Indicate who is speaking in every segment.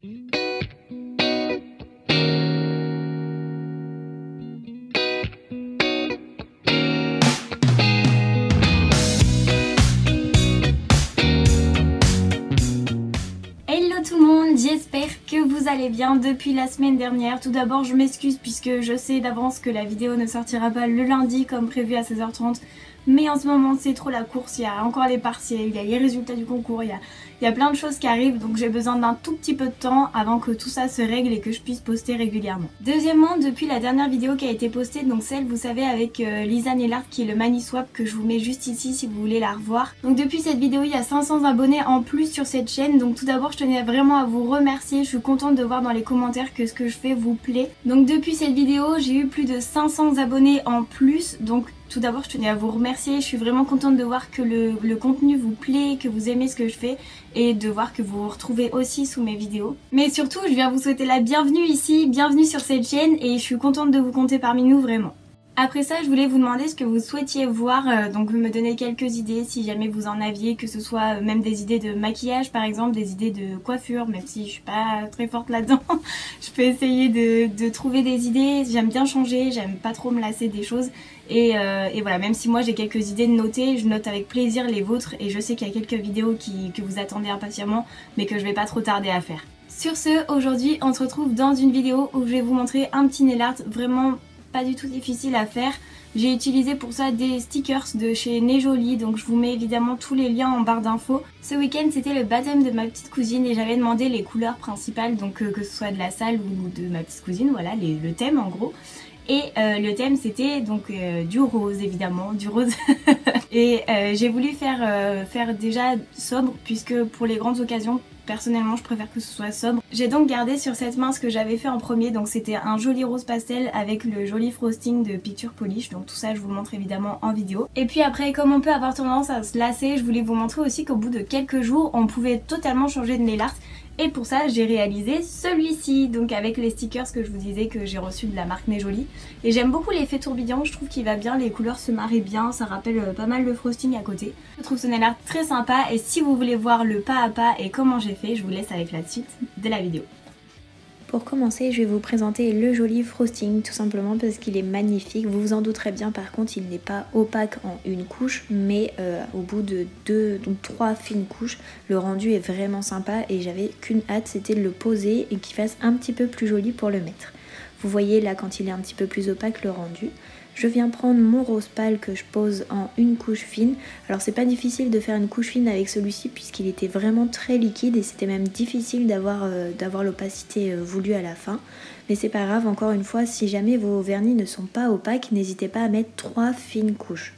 Speaker 1: Tout le monde, j'espère que vous allez bien depuis la semaine dernière. Tout d'abord je m'excuse puisque je sais d'avance que la vidéo ne sortira pas le lundi comme prévu à 16h30, mais en ce moment c'est trop la course, il y a encore les partiels, il y a les résultats du concours, il y a plein de choses qui arrivent, donc j'ai besoin d'un tout petit peu de temps avant que tout ça se règle et que je puisse poster régulièrement. Deuxièmement, depuis la dernière vidéo qui a été postée, donc celle vous savez avec Lisa Nellard qui est le Maniswap, que je vous mets juste ici si vous voulez la revoir. Donc depuis cette vidéo il y a 500 abonnés en plus sur cette chaîne, donc tout d'abord je tenais vraiment à vous remercier, je suis contente de voir dans les commentaires que ce que je fais vous plaît. Donc depuis cette vidéo j'ai eu plus de 500 abonnés en plus, donc tout d'abord je tenais à vous remercier, je suis vraiment contente de voir que le contenu vous plaît, que vous aimez ce que je fais et de voir que vous vous retrouvez aussi sous mes vidéos. Mais surtout je viens vous souhaiter la bienvenue ici, bienvenue sur cette chaîne et je suis contente de vous compter parmi nous vraiment. Après ça je voulais vous demander ce que vous souhaitiez voir, donc me donner quelques idées si jamais vous en aviez, que ce soit même des idées de maquillage par exemple, des idées de coiffure, même si je suis pas très forte là-dedans. Je peux essayer de trouver des idées, j'aime bien changer, j'aime pas trop me lasser des choses et voilà, même si moi j'ai quelques idées de noter, je note avec plaisir les vôtres et je sais qu'il y a quelques vidéos que vous attendez impatiemment mais que je vais pas trop tarder à faire. Sur ce, aujourd'hui on se retrouve dans une vidéo où je vais vous montrer un petit nail art vraiment pas du tout difficile à faire. J'ai utilisé pour ça des stickers de chez Nejoli, donc je vous mets évidemment tous les liens en barre d'infos. Ce week-end c'était le baptême de ma petite cousine et j'avais demandé les couleurs principales, donc que ce soit de la salle ou de ma petite cousine, voilà le thème en gros. Et le thème c'était donc du rose évidemment, du rose. Et j'ai voulu faire déjà sobre puisque pour les grandes occasions, personnellement je préfère que ce soit sobre. J'ai donc gardé sur cette main ce que j'avais fait en premier, donc c'était un joli rose pastel avec le joli frosting de Picture Polish, donc tout ça je vous le montre évidemment en vidéo. Et puis après, comme on peut avoir tendance à se lasser, je voulais vous montrer aussi qu'au bout de quelques jours on pouvait totalement changer de nail art. Et pour ça j'ai réalisé celui-ci, donc avec les stickers que je vous disais que j'ai reçu de la marque Nejoli. Et j'aime beaucoup l'effet tourbillon, je trouve qu'il va bien, les couleurs se marient bien, ça rappelle pas mal le frosting à côté. Je trouve ce nail art très sympa et si vous voulez voir le pas à pas et comment j'ai fait, je vous laisse avec la suite de la vidéo. Pour commencer, je vais vous présenter le joli frosting, tout simplement parce qu'il est magnifique. Vous vous en douterez bien, par contre, il n'est pas opaque en une couche, mais au bout de 3 fines couches, le rendu est vraiment sympa et j'avais qu'une hâte, c'était de le poser et qu'il fasse un petit peu plus joli pour le mettre. Vous voyez là, quand il est un petit peu plus opaque, le rendu. Je viens prendre mon rose pâle que je pose en une couche fine. Alors c'est pas difficile de faire une couche fine avec celui-ci puisqu'il était vraiment très liquide et c'était même difficile d'avoir l'opacité voulue à la fin. Mais c'est pas grave, encore une fois, si jamais vos vernis ne sont pas opaques, n'hésitez pas à mettre 3 fines couches.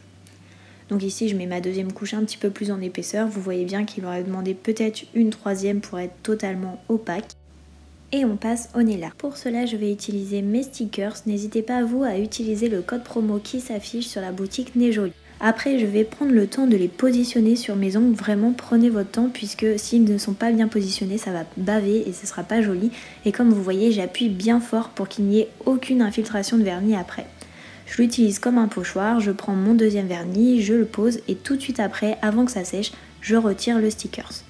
Speaker 1: Donc ici je mets ma deuxième couche un petit peu plus en épaisseur. Vous voyez bien qu'il aurait demandé peut-être une troisième pour être totalement opaque. Et on passe au nail art. Pour cela je vais utiliser mes stickers, n'hésitez pas à vous à utiliser le code promo qui s'affiche sur la boutique Nejoli. Après je vais prendre le temps de les positionner sur mes ongles, vraiment prenez votre temps puisque s'ils ne sont pas bien positionnés ça va baver et ce sera pas joli. Et comme vous voyez j'appuie bien fort pour qu'il n'y ait aucune infiltration de vernis après. Je l'utilise comme un pochoir, je prends mon deuxième vernis, je le pose et tout de suite après, avant que ça sèche, je retire le stickers.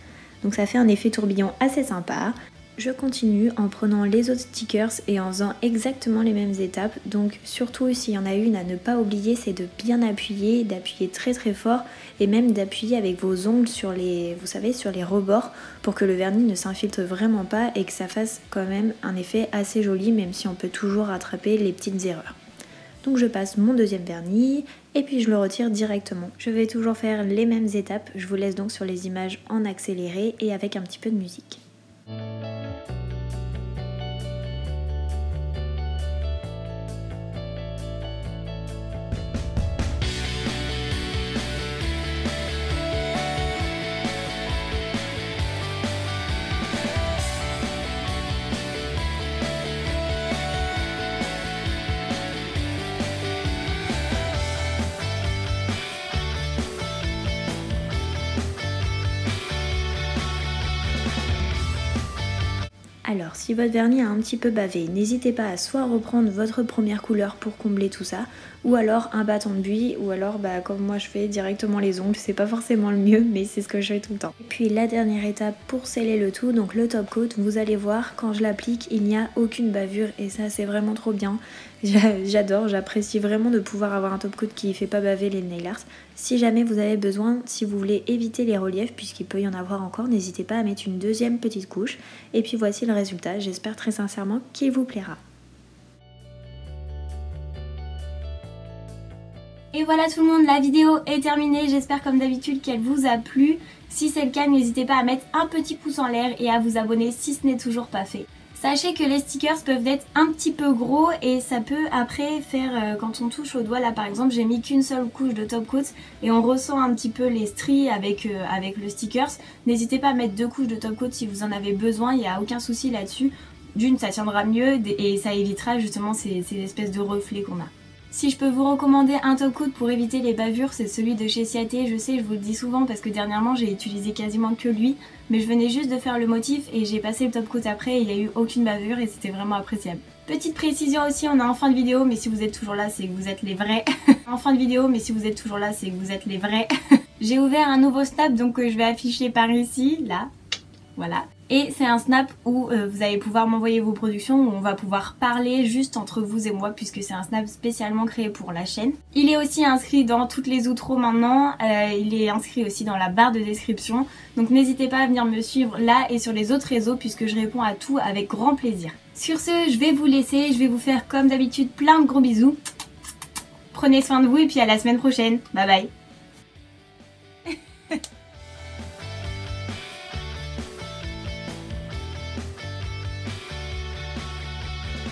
Speaker 1: Donc ça fait un effet tourbillon assez sympa. Je continue en prenant les autres stickers et en faisant exactement les mêmes étapes. Donc surtout s'il y en a une à ne pas oublier, c'est de bien appuyer, d'appuyer très très fort et même d'appuyer avec vos ongles sur les, vous savez, sur les rebords pour que le vernis ne s'infiltre vraiment pas et que ça fasse quand même un effet assez joli même si on peut toujours rattraper les petites erreurs. Donc je passe mon deuxième vernis et puis je le retire directement. Je vais toujours faire les mêmes étapes, je vous laisse donc sur les images en accéléré et avec un petit peu de musique. Alors si votre vernis a un petit peu bavé, n'hésitez pas à soit reprendre votre première couleur pour combler tout ça, ou alors un bâton de buis, ou alors comme moi je fais directement les ongles. C'est pas forcément le mieux, mais c'est ce que je fais tout le temps. Et puis la dernière étape pour sceller le tout, donc le top coat, vous allez voir quand je l'applique il n'y a aucune bavure et ça c'est vraiment trop bien. J'adore, j'apprécie vraiment de pouvoir avoir un top coat qui fait pas baver les nail art. Si jamais vous avez besoin, si vous voulez éviter les reliefs, puisqu'il peut y en avoir encore, n'hésitez pas à mettre une deuxième petite couche. Et puis voici le résultat, j'espère très sincèrement qu'il vous plaira. Et voilà tout le monde, la vidéo est terminée, j'espère comme d'habitude qu'elle vous a plu. Si c'est le cas, n'hésitez pas à mettre un petit pouce en l'air et à vous abonner si ce n'est toujours pas fait. Sachez que les stickers peuvent être un petit peu gros et ça peut après faire, quand on touche au doigt, là par exemple j'ai mis qu'une seule couche de top coat et on ressent un petit peu les stries avec le stickers. N'hésitez pas à mettre 2 couches de top coat si vous en avez besoin, il n'y a aucun souci là-dessus. D'une, ça tiendra mieux et ça évitera justement ces espèces de reflets qu'on a. Si je peux vous recommander un top coat pour éviter les bavures, c'est celui de chez Ciaté. Je sais, je vous le dis souvent parce que dernièrement j'ai utilisé quasiment que lui, mais je venais juste de faire le motif et j'ai passé le top coat après et il n'y a eu aucune bavure et c'était vraiment appréciable. Petite précision aussi, on est en fin de vidéo, mais si vous êtes toujours là, c'est que vous êtes les vrais. En fin de vidéo, mais si vous êtes toujours là, c'est que vous êtes les vrais. J'ai ouvert un nouveau snap donc que je vais afficher par ici, là. Voilà. Et c'est un snap où vous allez pouvoir m'envoyer vos productions, où on va pouvoir parler juste entre vous et moi puisque c'est un snap spécialement créé pour la chaîne. Il est aussi inscrit dans toutes les outros maintenant, il est inscrit aussi dans la barre de description. Donc n'hésitez pas à venir me suivre là et sur les autres réseaux puisque je réponds à tout avec grand plaisir. Sur ce, je vais vous laisser, je vais vous faire comme d'habitude plein de gros bisous. Prenez soin de vous et puis à la semaine prochaine. Bye bye.